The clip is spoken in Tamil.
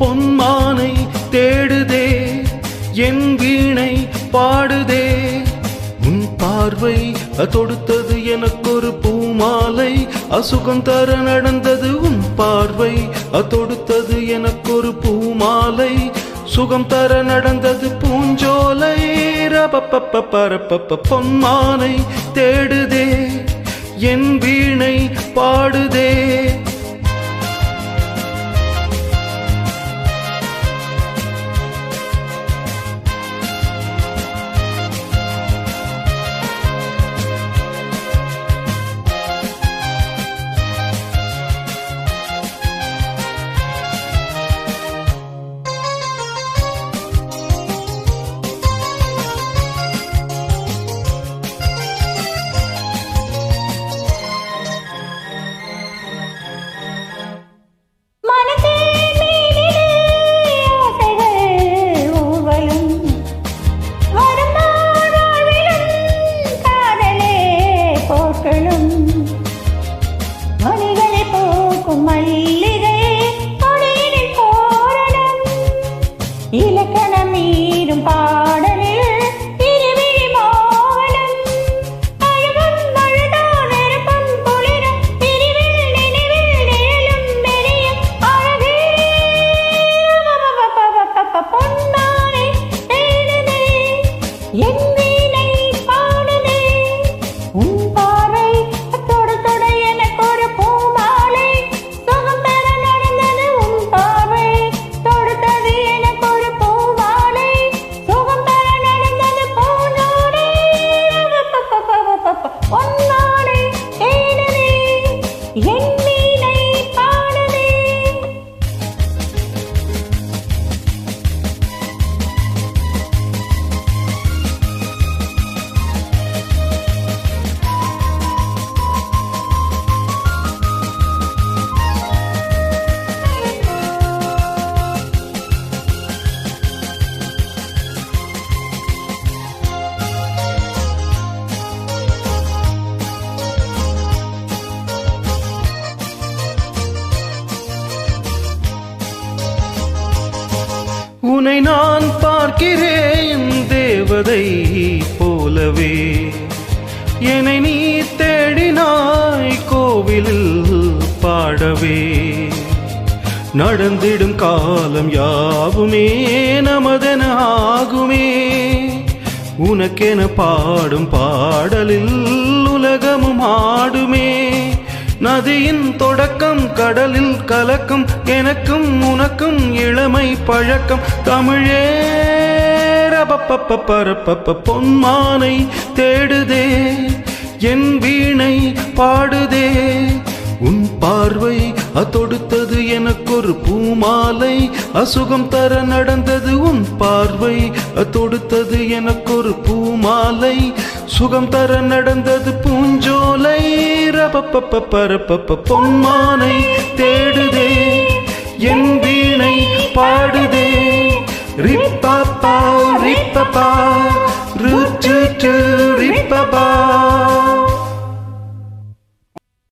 பொன்மானை தேடுதே என் வீணை பாடுதே உன் பார்வை தொடுத்தது எனக்கொரு பூமாலை அசுகம் தர நடந்தது உன் பார்வை தொடுத்தது எனக்கொரு பூமாலை சுகம் தர நடந்தது பூஞ்சோலை ரபப்பப்ப பரப்பப்ப பொன்மானை தேடுதே என் வீணை பாடுதே இலக்கணமீரும் பாடலில் திருவிழி மோகனம் அழுவும் மழுதோ நெருப்பம் குளிரும் பிரிவில் நினைவில் நிழலும் மெரியும் அழகே பொன்மானை தேடுதே என் வீணை பாடுதே உன் பார்வை தொட தொட எனக்கொரு பூமாலை சுகம் பெற நடந்தது உன் பார்வை தொடுத்தது எனக்கொரு பூமாலை சுகம் பெற நடந்தது பூஞ்சோலை பொன்மானை தேடுதே என் வீணை பாடுதே உன்னை நான் பார்க்கிறேன் தேவதை போலவே என்னை நீ தேடினாய் கோவிலில் பாடவே நடந்திடும் காலம் யாவுமே நமதென ஆகுமே உனக்கென பாடும் பாடலில் உலகமும் ஆடுமே நதியின் தொடக்கம் கடலில் கலக்கும் எனக்கும் உனக்கும் இளமை பழக்கம் தமிழே ரபப்பப்ப பரப்பப்ப பொன்மானை தேடுதே என் வீணை பாடுதே உன் பார்வை தொடுத்தது எனக்கொரு பூமாலை அசுகம் தர நடந்தது உன் பார்வை தொடுத்தது எனக்கொரு பூமாலை சுகம் தர நடந்தது பூஞ்சோலை ரபப்பப்ப பரப்பப்ப பொன்மானை தேடுதே என் வீணை பாடுதே ரிப்பப்பா ரிப்பப்பா ருச்சு ரிப்பப்பா